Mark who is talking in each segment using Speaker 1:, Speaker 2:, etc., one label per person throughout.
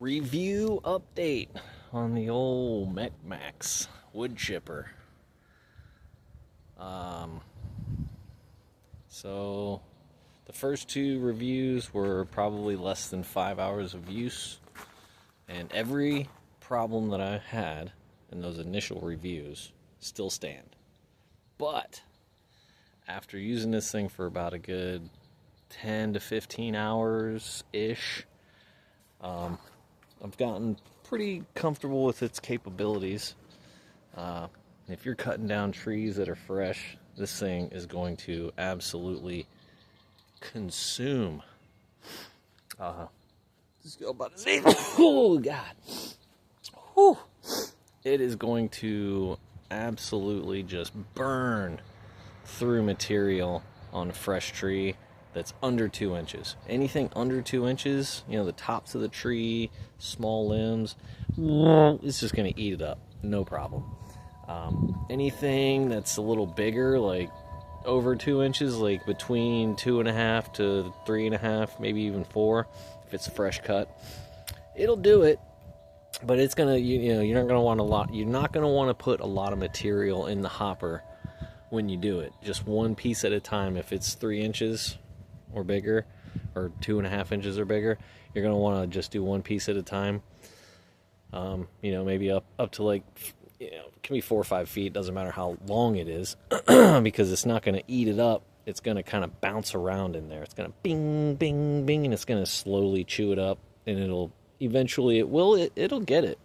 Speaker 1: Review update on the old mechmaxx wood chipper. So the first two reviews were probably less than 5 hours of use, and every problem that I had in those initial reviews still stand. But after using this thing for about a good 10 to 15 hours ish, I've gotten pretty comfortable with its capabilities. If you're cutting down trees that are fresh, this thing is going to absolutely consume. Just go about to say, oh God, whew. It is going to absolutely just burn through material on a fresh tree that's under 2 inches. Anything under 2 inches, the tops of the tree, small limbs, it's just going to eat it up, no problem. Anything that's a little bigger, like over 2 inches, like between 2.5 to 3.5, maybe even 4, if it's fresh cut, it'll do it. But it's gonna, you're not gonna want a lot. You're not gonna want to put a lot of material in the hopper when you do it. Just one piece at a time. If it's 3 inches or bigger, or 2.5 inches or bigger, you're gonna want to just do one piece at a time. Maybe up to like, it can be 4 or 5 feet. Doesn't matter how long it is, because it's not gonna eat it up. It's gonna kind of bounce around in there. It's gonna bing, bing, bing, and it's gonna slowly chew it up, and eventually it'll get it.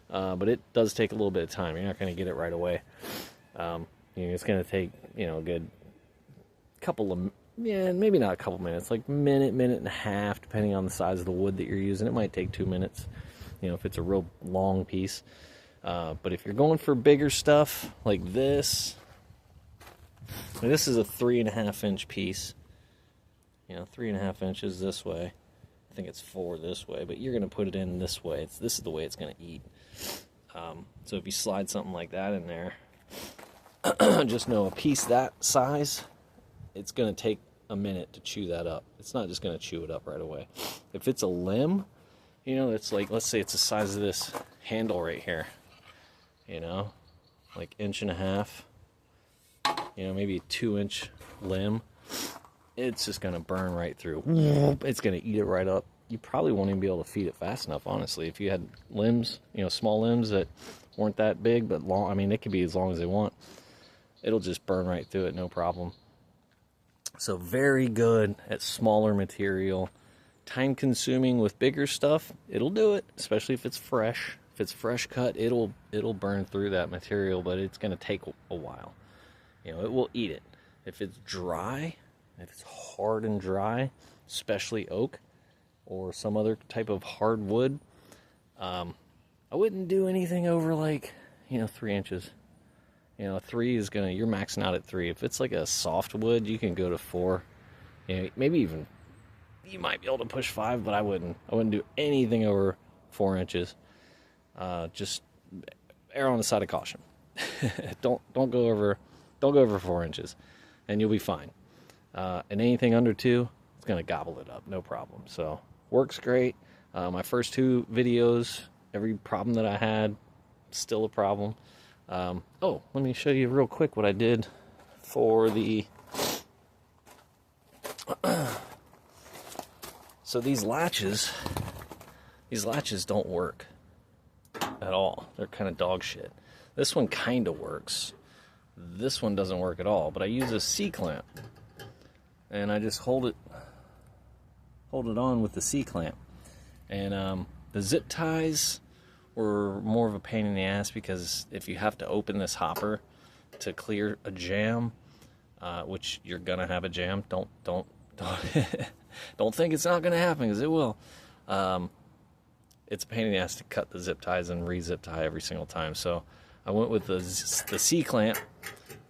Speaker 1: But it does take a little bit of time. You're not gonna get it right away. It's gonna take a good couple of, maybe not a couple minutes, like minute and a half, depending on the size of the wood that you're using. It might take 2 minutes, if it's a real long piece. But if you're going for bigger stuff like this, this is a 3.5 inch piece. 3.5 inches this way. I think it's 4 this way, but you're going to put it in this way. This is the way it's going to eat. So if you slide something like that in there, just know a piece that size, it's going to take a minute to chew that up. It's not just going to chew it up right away. If it's a limb, it's like, let's say it's the size of this handle right here, like 1.5 inches, maybe a 2-inch limb. It's just going to burn right through. It's going to eat it right up. You probably won't even be able to feed it fast enough, honestly. If you had limbs, small limbs that weren't that big but long, it could be as long as they want. It'll just burn right through it, no problem. So very good at smaller material. Time consuming with bigger stuff, it'll do it, especially if it's fresh. If it's fresh cut, it'll burn through that material, but it's going to take a while. It will eat it. If it's dry, if it's hard and dry, especially oak or some other type of hard wood, I wouldn't do anything over like, 3 inches. 3 is you're maxing out at 3. If it's like a soft wood, you can go to 4. Maybe even, you might be able to push 5, but I wouldn't do anything over 4 inches. Just err on the side of caution. Don't go over 4 inches, and you'll be fine. And anything under 2, it's going to gobble it up, no problem. So, works great. My first 2 videos, every problem that I had, still a problem. Let me show you real quick what I did for the... So these latches don't work at all. They're kind of dog shit. This one kind of works. This one doesn't work at all, but I use a C-clamp, and I just hold it on with the C-clamp. And the zip ties were more of a pain in the ass, because if you have to open this hopper to clear a jam, which you're gonna have a jam, don't don't think it's not gonna happen, because it will. It's a pain in the ass to cut the zip ties and re-zip tie every single time. So I went with the C-clamp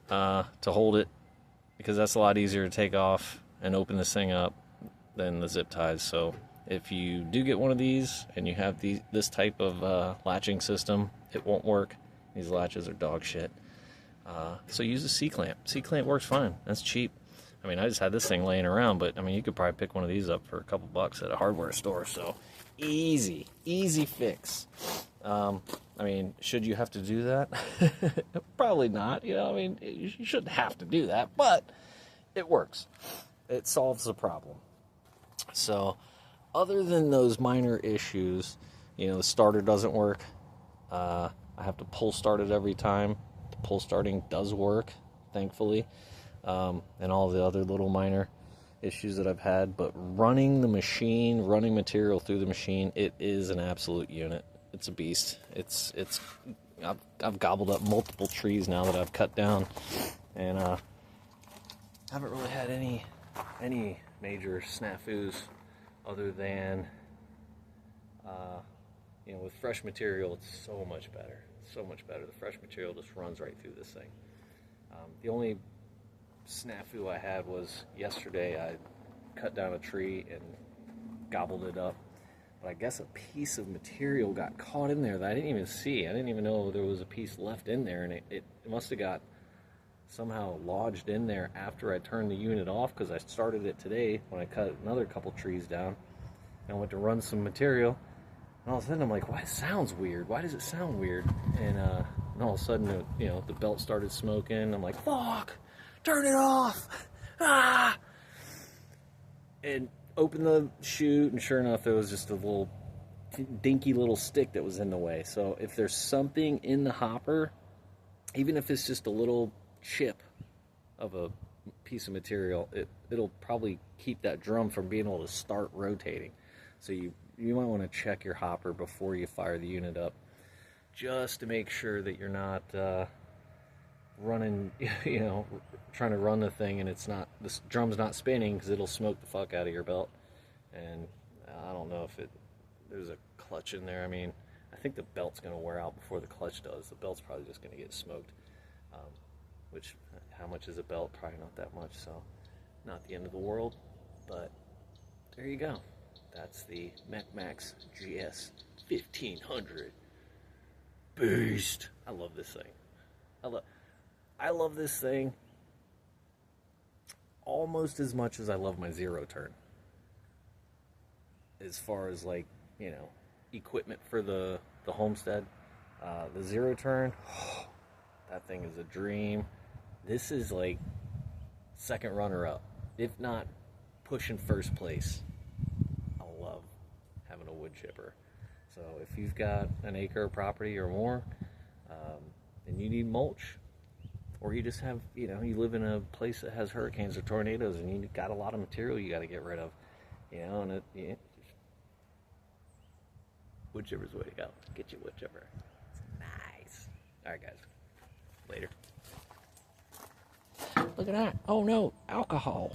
Speaker 1: to hold it, because that's a lot easier to take off and open this thing up than the zip ties. So if you do get one of these and you have this type of latching system, it won't work. These latches are dog shit. So use a C-clamp. C-clamp works fine. That's cheap. I just had this thing laying around, but you could probably pick one of these up for a couple bucks at a hardware store. So Easy fix. I mean, should you have to do that? Probably not. You know, I mean, you shouldn't have to do that, but it works. It solves the problem. So, other than those minor issues, you know, the starter doesn't work. I have to pull start it every time. The pull starting does work, thankfully, and all the other little minor issues that I've had. But running the machine, running material through the machine, it is an absolute unit. It's a beast. I've gobbled up multiple trees now that I've cut down, and haven't really had any major snafus other than you know, with fresh material, it's so much better. So much better. The fresh material just runs right through this thing. The only snafu I had was yesterday. I cut down a tree and gobbled it up. But I guess a piece of material got caught in there that I didn't even see. I didn't even know there was a piece left in there, and it must have got somehow lodged in there after I turned the unit off, because I started it today when I cut another couple trees down. And I went to run some material, and all of a sudden I'm like, why it sounds weird? Why does it sound weird? And all of a sudden, you know, the belt started smoking. I'm like, fuck, turn it off. Ah! And opened the chute, and sure enough, there was just a little dinky little stick that was in the way. So if there's something in the hopper, even if it's just a little chip of a piece of material, it'll probably keep that drum from being able to start rotating. So you might want to check your hopper before you fire the unit up, just to make sure that you're not running, you know, trying to run the thing and this drum's not spinning, because it'll smoke the fuck out of your belt. And I don't know if there's a clutch in there. I mean, I think the belt's going to wear out before the clutch does. The belt's probably just going to get smoked. Which, how much is a belt? Probably not that much, so not the end of the world. But there you go. That's the mechmaxx GS 1500 Beast. I love this thing. I love this thing almost as much as I love my zero turn. As far as, like, you know, equipment for the homestead, the zero turn, that thing is a dream. This is like second runner up, if not pushing first place. I love having a wood chipper. So if you've got an acre of property or more, and you need mulch, or you just have, you know, you live in a place that has hurricanes or tornadoes, and you got a lot of material you got to get rid of, you know, and wood chipper's the way to go. Get your wood chipper. It's nice. All right, guys. Later. Look at that. Oh no, alcohol.